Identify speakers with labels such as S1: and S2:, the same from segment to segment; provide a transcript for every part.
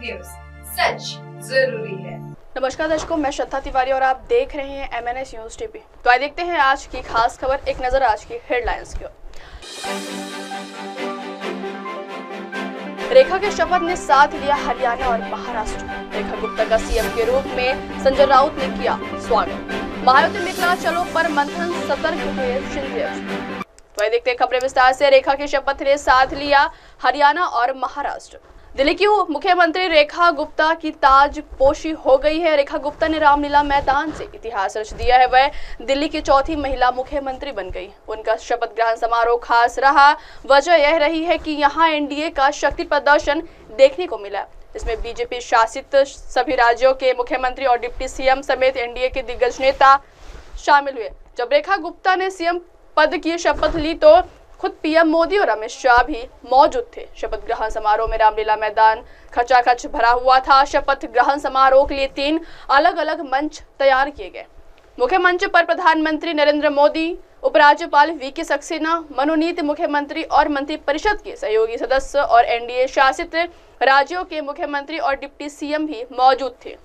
S1: News, सच जरूरी है।
S2: नमस्कार दर्शकों, मैं श्रद्धा तिवारी और आप देख रहे हैं MNS न्यूज टीवी। तो आइए देखते हैं आज की खास खबर। एक नजर आज की हेडलाइंस की ओर। रेखा के शपथ ने साथ लिया हरियाणा और महाराष्ट्र। रेखा गुप्ता का सीएम के रूप में संजय राउत ने किया स्वागत। महायुति में निकला चलो पर मंथन, सतर्क हुए शिंदे। तो देखते हैं खबरें विस्तार से। रेखा की शपथ ने साथ लिया हरियाणा और महाराष्ट्र। दिल्ली की मुख्यमंत्री रेखा गुप्ता की ताजपोशी हो गई है। रेखा गुप्ता ने रामलीला मैदान से इतिहास रच दिया है। वह दिल्ली की चौथी महिला मुख्यमंत्री बन गई। उनका शपथ ग्रहण समारोह खास रहा। वजह यह रही है कि यहाँ एनडीए का शक्ति प्रदर्शन देखने को मिला। इसमें बीजेपी शासित सभी राज्यों के मुख्यमंत्री और डिप्टी सीएम समेत एनडीए के दिग्गज नेता शामिल हुए। जब रेखा गुप्ता ने सीएम पद की शपथ ली तो खुद पीएम मोदी और अमित शाह भी मौजूद थे। शपथ ग्रहण समारोह में रामलीला मैदान खचाखच भरा हुआ था। शपथ ग्रहण समारोह के लिए 3 अलग अलग मंच तैयार किए गए। मुख्य मंच पर प्रधानमंत्री नरेंद्र मोदी, उपराज्यपाल वीके सक्सेना, मनोनीत मुख्यमंत्री और मंत्रिपरिषद के सहयोगी सदस्य और एनडीए शासित राज्यों के मुख्यमंत्री और डिप्टी सीएम भी मौजूद थे।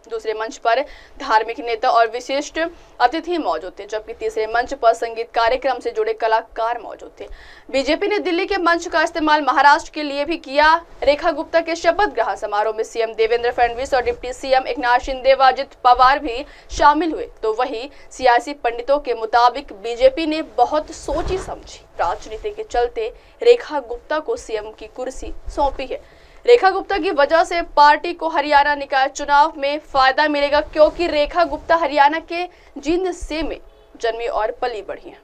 S2: दूसरे मंच पर धार्मिक नेता और विशिष्ट अतिथि मौजूद थे, जबकि तीसरे मंच पर संगीत कार्यक्रम से जुड़े कलाकार मौजूद थे। बीजेपी ने दिल्ली के मंच का इस्तेमाल महाराष्ट्र के लिए भी किया। रेखा गुप्ता के शपथ ग्रहण समारोह में सीएम देवेंद्र फडणवीस और डिप्टी सीएम एकनाथ शिंदे व अजित पवार भी शामिल हुए। तो वही सियासी पंडितों के मुताबिक बीजेपी ने बहुत सोची समझी राजनीति के चलते रेखा गुप्ता को सीएम की कुर्सी सौंपी है। रेखा गुप्ता की वजह से पार्टी को हरियाणा निकाय चुनाव में फायदा मिलेगा, क्योंकि रेखा गुप्ता हरियाणा के जींद से में जन्मी और पली बढ़ी है।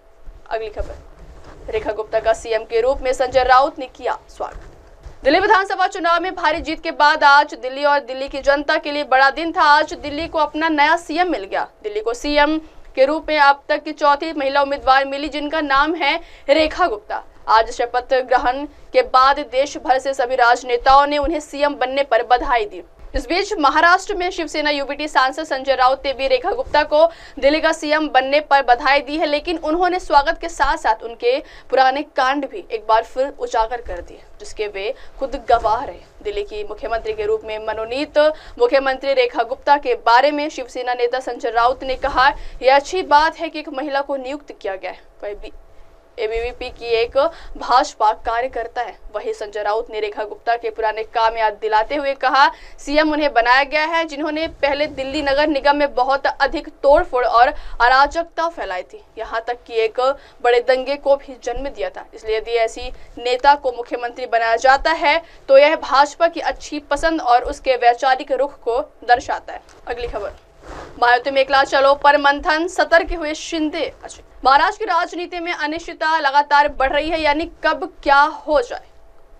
S2: अगली खबर, रेखा गुप्ता का सीएम के रूप में संजय राउत ने किया स्वागत। दिल्ली विधानसभा चुनाव में भारी जीत के बाद आज दिल्ली और दिल्ली की जनता के लिए बड़ा दिन था। आज दिल्ली को अपना नया सीएम मिल गया। दिल्ली को सीएम के रूप में अब तक की चौथी महिला उम्मीदवार मिली, जिनका नाम है रेखा गुप्ता। आज शपथ ग्रहण के बाद देश भर से सभी राजनेताओं ने उन्हें सीएम बनने पर बधाई दी। इस बीच महाराष्ट्र में शिवसेना यूबीटी सांसद संजय राउत ने भी रेखा गुप्ता को दिल्ली का सीएम बनने पर बधाई दी है, लेकिन उन्होंने स्वागत के साथ साथ उनके पुराने कांड भी एक बार फिर उजागर कर दिए, जिसके वे खुद गवाह रहे। दिल्ली की मुख्यमंत्री के रूप में मनोनीत मुख्यमंत्री रेखा गुप्ता के बारे में शिवसेना नेता संजय राउत ने कहा, यह अच्छी बात है कि एक महिला को नियुक्त किया गया है। एबीवीपी की एक भाजपा कार्यकर्ता है। वही संजय राउत ने रेखा गुप्ता के पुराने काम याद दिलाते हुए कहा, सीएम उन्हें बनाया गया है जिन्होंने पहले दिल्ली नगर निगम में बहुत अधिक तोड़फोड़ और अराजकता फैलाई थी, यहां तक कि एक बड़े दंगे को भी जन्म दिया था। इसलिए यदि ऐसी नेता को मुख्यमंत्री बनाया जाता है तो यह भाजपा की अच्छी पसंद और उसके वैचारिक रुख को दर्शाता है। अगली खबर, महायुति में एकला चलो पर मंथन, सतर्क हुए शिंदे। महाराष्ट्र की राजनीति में अनिश्चितता लगातार बढ़ रही है, यानी कब क्या हो जाए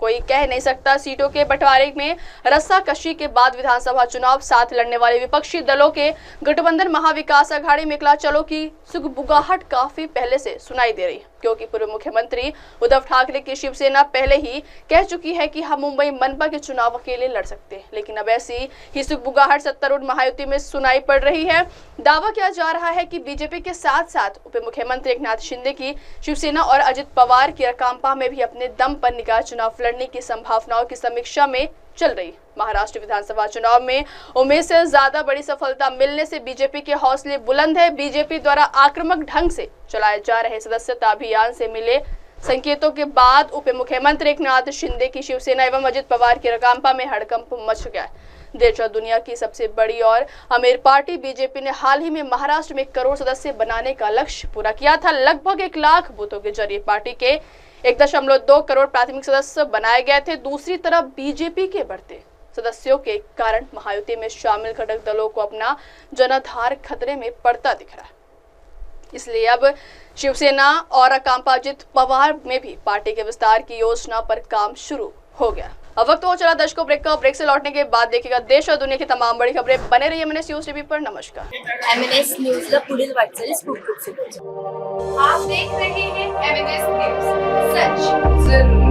S2: कोई कह नहीं सकता। सीटों के बंटवारे में रस्साकशी के बाद विधानसभा चुनाव साथ लड़ने वाले विपक्षी दलों के गठबंधन महाविकास अघाड़ी में एकला चलो की सुगबुगाहट काफी पहले से सुनाई दे रही है, क्योंकि पूर्व मुख्यमंत्री उद्धव ठाकरे की शिवसेना पहले ही कह चुकी है कि हम मुंबई मनपा के चुनाव अकेले लड़ सकते हैं। लेकिन अब ऐसी ही सुगबुगाहट सत्तारूढ़ महायुति में सुनाई पड़ रही है। दावा किया जा रहा है कि बीजेपी के साथ साथ उप मुख्यमंत्री एकनाथ शिंदे की शिवसेना और अजित पवार की राकांपा में भी अपने दम पर निकाय चुनाव लड़ने की संभावनाओं की समीक्षा में चल रही। महाराष्ट्र विधानसभा चुनाव में उम्मीद से ज्यादा बड़ी सफलता मिलने से बीजेपी के हौसले बुलंद है। बीजेपी द्वारा आक्रामक ढंग से चलाए जा रहे सदस्यता अभियान से मिले संकेतों के बाद उप मुख्यमंत्री एकनाथ शिंदे की शिवसेना एवं अजित पवार की राकांपा में हड़कंप मच गया है। देश और दुनिया की सबसे बड़ी और अमीर पार्टी बीजेपी ने हाल ही में महाराष्ट्र में 1 करोड़ सदस्य बनाने का लक्ष्य पूरा किया था। लगभग 1 लाख बूथों के जरिए पार्टी के 1.2 करोड़ प्राथमिक सदस्य बनाए गए थे। दूसरी तरफ बीजेपी के बढ़ते सदस्यों के कारण महायुति में शामिल घटक दलों को अपना जनाधार खतरे में पड़ता दिख रहा है। इसलिए अब शिवसेना और राकांपा अजित पवार में भी पार्टी के विस्तार की योजना पर काम शुरू हो गया। अब वक्त हो चला दर्शकों ब्रेक का। ब्रेक से लौटने के बाद देखिएगा देश और दुनिया की तमाम बड़ी खबरें। बने रहिए MNS न्यूज टीवी पर। नमस्कार।
S3: MNS न्यूज पुढील वाटचाली
S1: आप देख रहे हैं MNS न्यूज, सच जरूर।